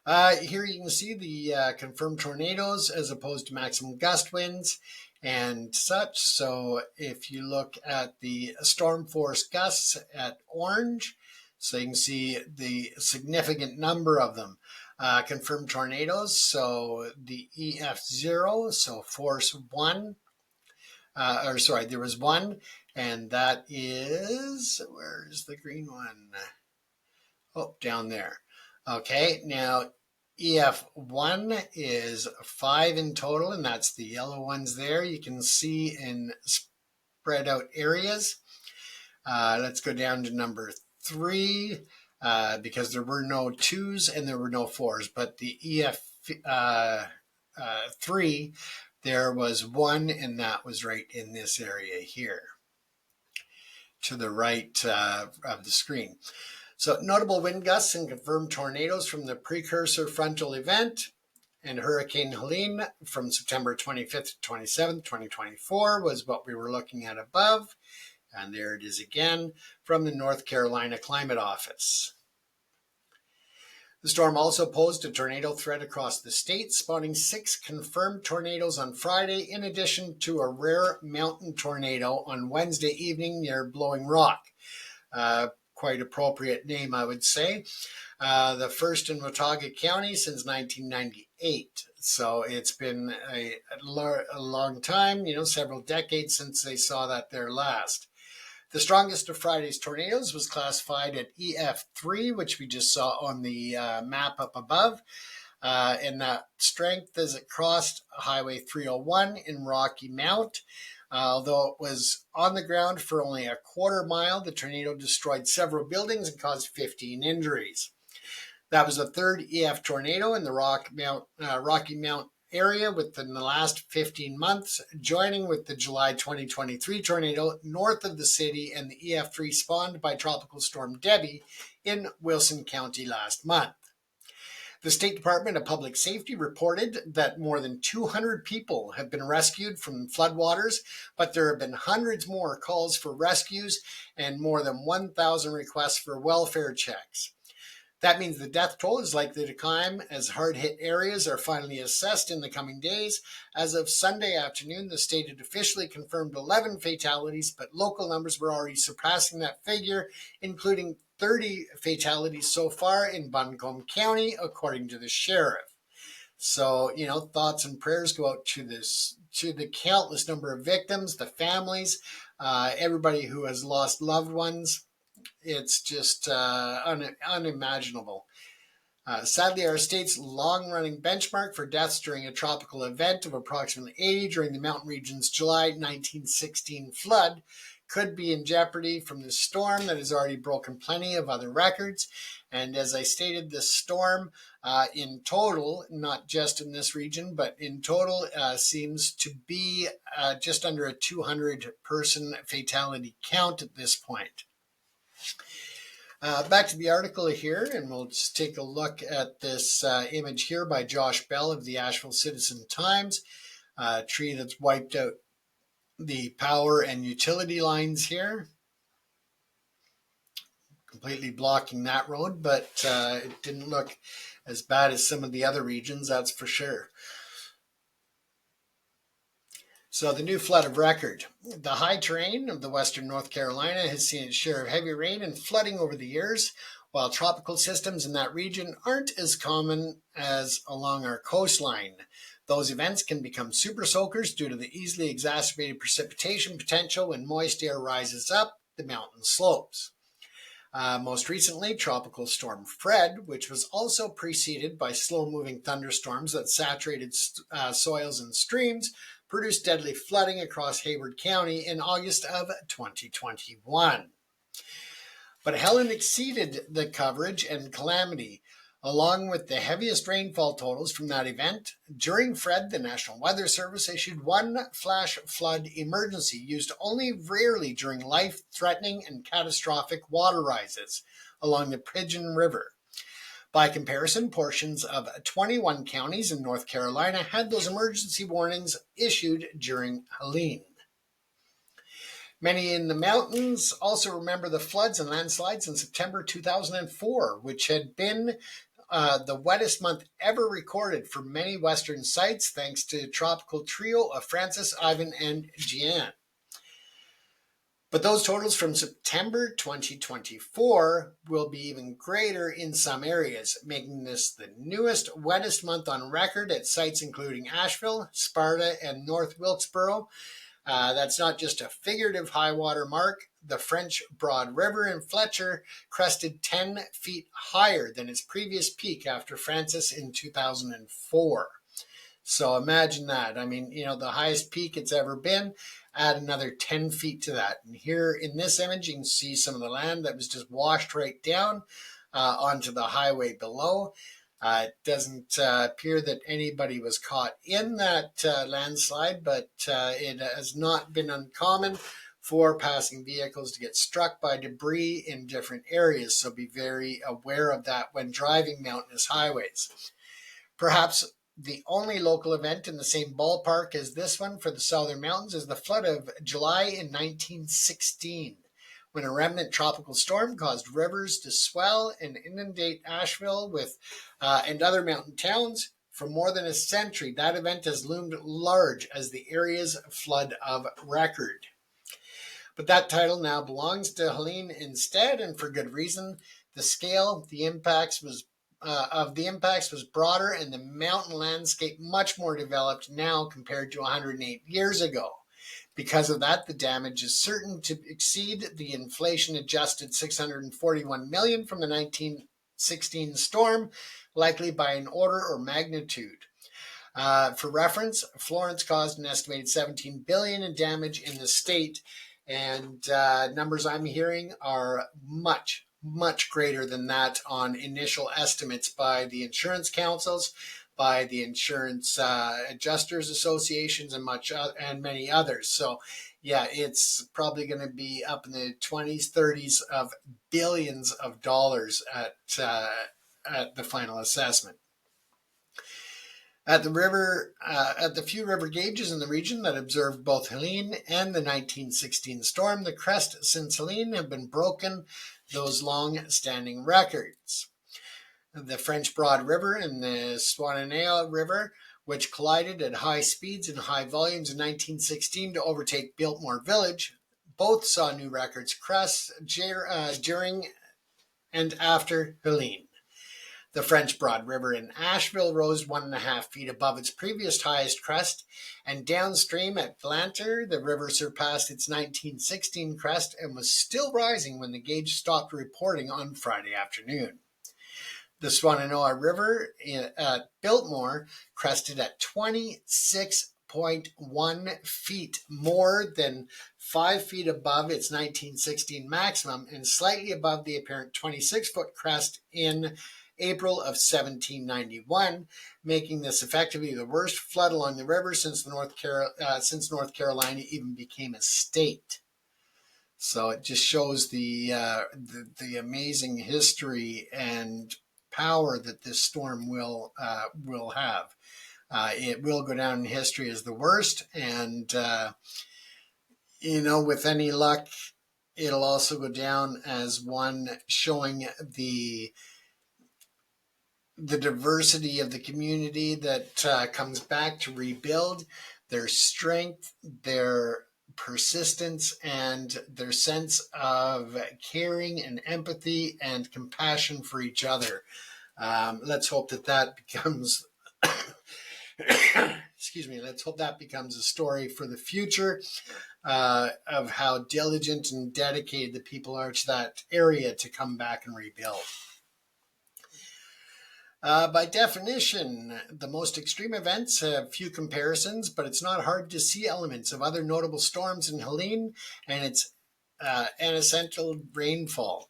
Here you can see the confirmed tornadoes as opposed to maximum gust winds and such. So if you look at the storm force gusts at orange, so you can see the significant number of them. Confirmed tornadoes, so the EF0, so force 1, there was 1, and that is, where's the green one? Oh, down there. Okay, now EF1 is 5 in total, and that's the yellow ones there. You can see in spread out areas. Let's go down to number 3, because there were no 2s and there were no 4s, but the EF3, there was 1, and that was right in this area here, to the right of the screen. So notable wind gusts and confirmed tornadoes from the precursor frontal event and Hurricane Helene from September 25th to 27th, 2024 was what we were looking at above. And there it is again from the North Carolina Climate Office. The storm also posed a tornado threat across the state, spawning 6 confirmed tornadoes on Friday, in addition to a rare mountain tornado on Wednesday evening near Blowing Rock. Quite appropriate name, I would say. The first in Watauga County since 1998. So it's been a long time, several decades since they saw that there last. The strongest of Friday's tornadoes was classified at EF3, which we just saw on the map up above. And that strength as it crossed Highway 301 in Rocky Mount. Although it was on the ground for only a quarter mile, the tornado destroyed several buildings and caused 15 injuries. That was the third EF tornado in the Rocky Mount area within the last 15 months, joining with the July 2023 tornado north of the city and the EF3 spawned by Tropical Storm Debbie in Wilson County last month. The State Department of Public Safety reported that more than 200 people have been rescued from floodwaters, but there have been hundreds more calls for rescues and more than 1,000 requests for welfare checks. That means the death toll is likely to climb as hard-hit areas are finally assessed in the coming days. As of Sunday afternoon, the state had officially confirmed 11 fatalities, but local numbers were already surpassing that figure, including 30 fatalities so far in Buncombe County, according to the sheriff. So, thoughts and prayers go out to the countless number of victims, the families, everybody who has lost loved ones. It's just unimaginable. Sadly, our state's long-running benchmark for deaths during a tropical event of approximately 80 during the mountain region's July 1916 flood could be in jeopardy from the storm that has already broken plenty of other records. And as I stated, this storm in total, not just in this region, but in total seems to be just under a 200-person fatality count at this point. Back to the article here, and we'll just take a look at this image here by Josh Bell of the Asheville Citizen-Times. A tree that's wiped out the power and utility lines here, completely blocking that road, but it didn't look as bad as some of the other regions, that's for sure. So the new flood of record. The high terrain of the western North Carolina has seen its share of heavy rain and flooding over the years, while tropical systems in that region aren't as common as along our coastline. Those events can become super soakers due to the easily exacerbated precipitation potential when moist air rises up the mountain slopes. Most recently, Tropical Storm Fred, which was also preceded by slow-moving thunderstorms that saturated soils and streams, produced deadly flooding across Hayward County in August of 2021. But Helene exceeded the coverage and calamity, along with the heaviest rainfall totals from that event. During Fred, the National Weather Service issued one flash flood emergency, used only rarely during life-threatening and catastrophic water rises along the Pigeon River. By comparison, portions of 21 counties in North Carolina had those emergency warnings issued during Helene. Many in the mountains also remember the floods and landslides in September 2004, which had been the wettest month ever recorded for many western sites, thanks to tropical trio of Francis, Ivan, and Jeanne. But those totals from September 2024 will be even greater in some areas, making this the newest, wettest month on record at sites including Asheville, Sparta, and North Wilkesboro. That's not just a figurative high water mark. The French Broad River in Fletcher crested 10 feet higher than its previous peak after Francis in 2004. So imagine that. I mean, the highest peak it's ever been, add another 10 feet to that. And here in this image, you can see some of the land that was just washed right down onto the highway below. It doesn't appear that anybody was caught in that landslide, but it has not been uncommon for passing vehicles to get struck by debris in different areas. So be very aware of that when driving mountainous highways. Perhaps the only local event in the same ballpark as this one for the Southern Mountains is the flood of July in 1916, when a remnant tropical storm caused rivers to swell and inundate Asheville and other mountain towns. For more than a century, that event has loomed large as the area's flood of record. But that title now belongs to Helene instead, and for good reason. The scale, the impacts was broader, and the mountain landscape much more developed now compared to 108 years ago. Because of that, the damage is certain to exceed the inflation-adjusted $641 million from the 1916 storm, likely by an order or magnitude. For reference, Florence caused an estimated $17 billion in damage in the state, and numbers I'm hearing are much, much greater than that on initial estimates by the insurance councils, by the insurance adjusters associations, and many others. So yeah, it's probably going to be up in the 20s, 30s of billions of dollars at the final assessment. At the few river gauges in the region that observed both Helene and the 1916 storm, the crest since Helene have been broken, those long-standing records. The French Broad River and the Swannanoa River, which collided at high speeds and high volumes in 1916 to overtake Biltmore Village, both saw new records crest during and after Helene. The French Broad River in Asheville rose 1.5 feet above its previous highest crest, and downstream at Blantyre, the river surpassed its 1916 crest and was still rising when the gauge stopped reporting on Friday afternoon. The Swannanoa River at Biltmore crested at 26.1 feet, more than 5 feet above its 1916 maximum and slightly above the apparent 26-foot crest in April of 1791, making this effectively the worst flood along the river since North Carolina even became a state. So it just shows the amazing history and power that this storm will have. It will go down in history as the worst, and with any luck, it'll also go down as one showing the diversity of the community that comes back to rebuild, their strength, their persistence, and their sense of caring and empathy and compassion for each other. Let's hope that becomes excuse me, let's hope that becomes a story for the future of how diligent and dedicated the people are to that area to come back and rebuild. By definition, the most extreme events have few comparisons, but it's not hard to see elements of other notable storms in Helene and its ancestral rainfall.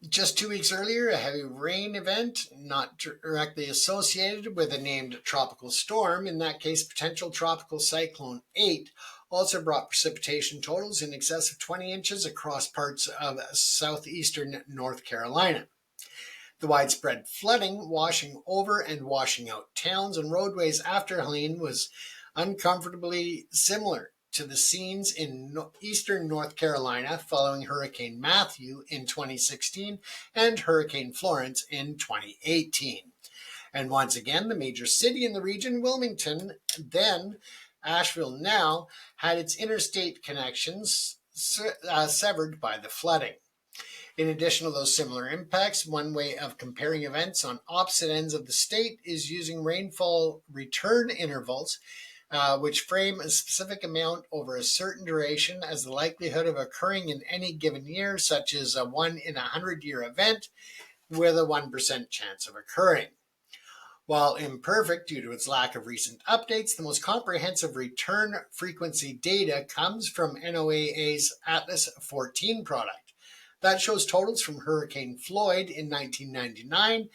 Just 2 weeks earlier, a heavy rain event, not directly associated with a named tropical storm, in that case potential tropical cyclone 8, also brought precipitation totals in excess of 20 inches across parts of southeastern North Carolina. The widespread flooding, washing over and washing out towns and roadways after Helene was uncomfortably similar to the scenes in eastern North Carolina following Hurricane Matthew in 2016 and Hurricane Florence in 2018. And once again, the major city in the region, Wilmington, then Asheville now, had its interstate connections severed by the flooding. In addition to those similar impacts, one way of comparing events on opposite ends of the state is using rainfall return intervals, which frame a specific amount over a certain duration as the likelihood of occurring in any given year, such as a 1 in 100-year event with a 1% chance of occurring. While imperfect due to its lack of recent updates, the most comprehensive return frequency data comes from NOAA's Atlas 14 product. That shows totals from Hurricane Floyd in 1999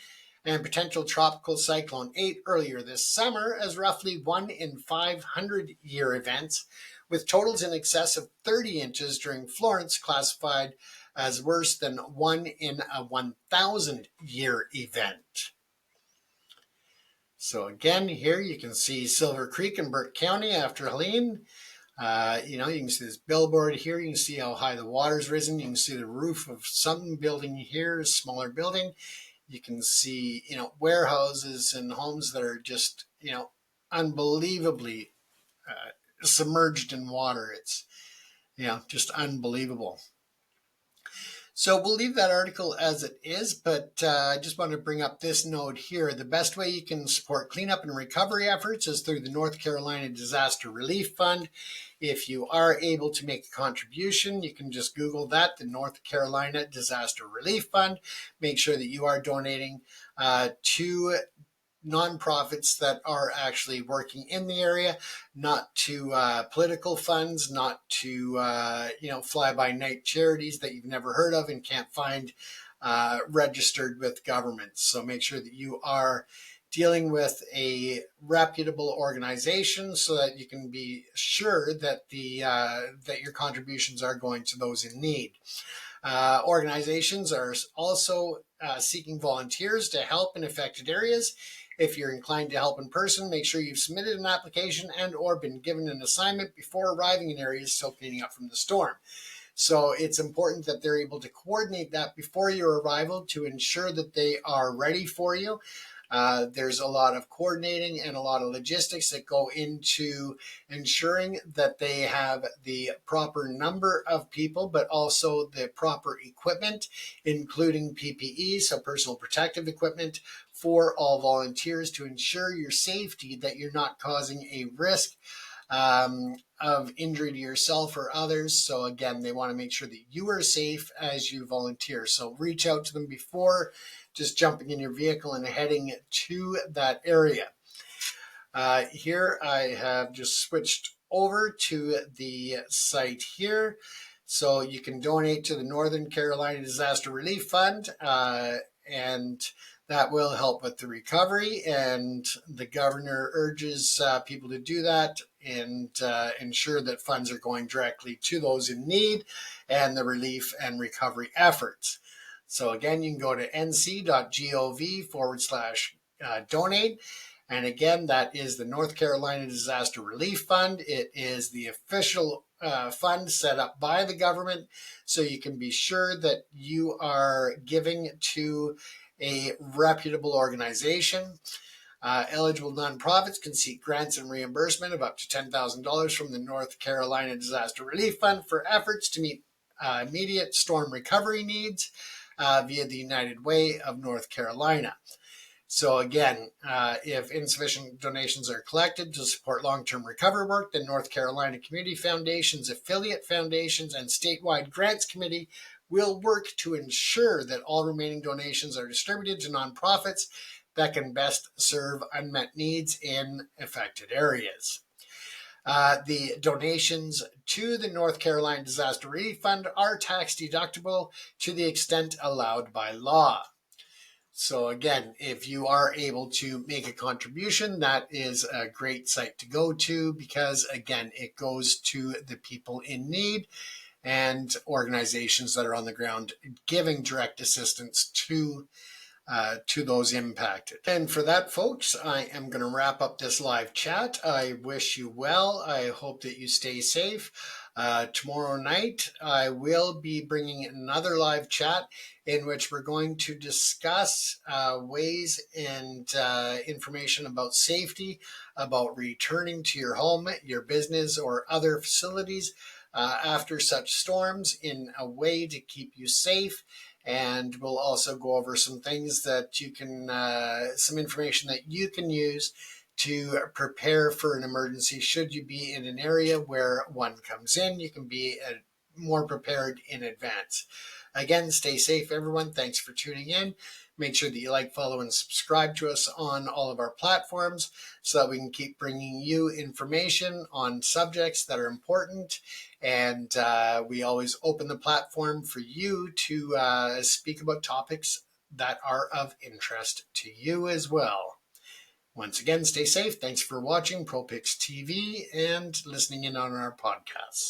and potential tropical cyclone 8 earlier this summer as roughly 1 in 500-year events, with totals in excess of 30 inches during Florence classified as worse than 1 in a 1,000-year event. So again, here you can see Silver Creek in Burke County after Helene. You can see this billboard here. You can see how high the water's risen. You can see the roof of some building here, a smaller building. You can see, warehouses and homes that are just, unbelievably submerged in water. It's, just unbelievable. So we'll leave that article as it is, but I just want to bring up this note here. The best way you can support cleanup and recovery efforts is through the North Carolina Disaster Relief Fund. If you are able to make a contribution, you can just Google that, the North Carolina Disaster Relief Fund. Make sure that you are donating to nonprofits that are actually working in the area, not to political funds, not to fly-by-night charities that you've never heard of and can't find registered with governments. So make sure that you are dealing with a reputable organization so that you can be sure that that your contributions are going to those in need. Organizations are also seeking volunteers to help in affected areas. If you're inclined to help in person, make sure you've submitted an application and or been given an assignment before arriving in areas still cleaning up from the storm. So it's important that they're able to coordinate that before your arrival to ensure that they are ready for you. There's a lot of coordinating and a lot of logistics that go into ensuring that they have the proper number of people, but also the proper equipment, including PPE, so personal protective equipment, for all volunteers to ensure your safety, that you're not causing a risk of injury to yourself or others. So again, they want to make sure that you are safe as you volunteer. So reach out to them before just jumping in your vehicle and heading to that area. Here I have just switched over to the site here. So you can donate to the Northern Carolina Disaster Relief Fund, and that will help with the recovery. And the governor urges people to do that and ensure that funds are going directly to those in need and the relief and recovery efforts. So again, you can go to nc.gov/donate. And again, that is the North Carolina Disaster Relief Fund. It is the official fund set up by the government, so you can be sure that you are giving to a reputable organization. Eligible nonprofits can seek grants and reimbursement of up to $10,000 from the North Carolina Disaster Relief Fund for efforts to meet immediate storm recovery needs via the United Way of North Carolina. So again, if insufficient donations are collected to support long-term recovery work, the North Carolina Community Foundation's affiliate foundations and statewide grants committee will work to ensure that all remaining donations are distributed to nonprofits that can best serve unmet needs in affected areas. The donations to the North Carolina Disaster Relief Fund are tax deductible to the extent allowed by law. So again, if you are able to make a contribution, that is a great site to go to, because again, it goes to the people in need and organizations that are on the ground giving direct assistance to those impacted. And for that, folks, I am going to wrap up this live chat. I wish you well. I hope that you stay safe. Tomorrow night, I will be bringing another live chat in which we're going to discuss ways and information about safety, about returning to your home, your business, or other facilities after such storms in a way to keep you safe. And we'll also go over some things that you can, some information that you can use to prepare for an emergency. Should you be in an area where one comes in, you can be more prepared in advance. Again, stay safe, everyone. Thanks for tuning in. Make sure that you like, follow, and subscribe to us on all of our platforms so that we can keep bringing you information on subjects that are important. And we always open the platform for you to speak about topics that are of interest to you as well. Once again, stay safe. Thanks for watching ProPix TV and listening in on our podcasts.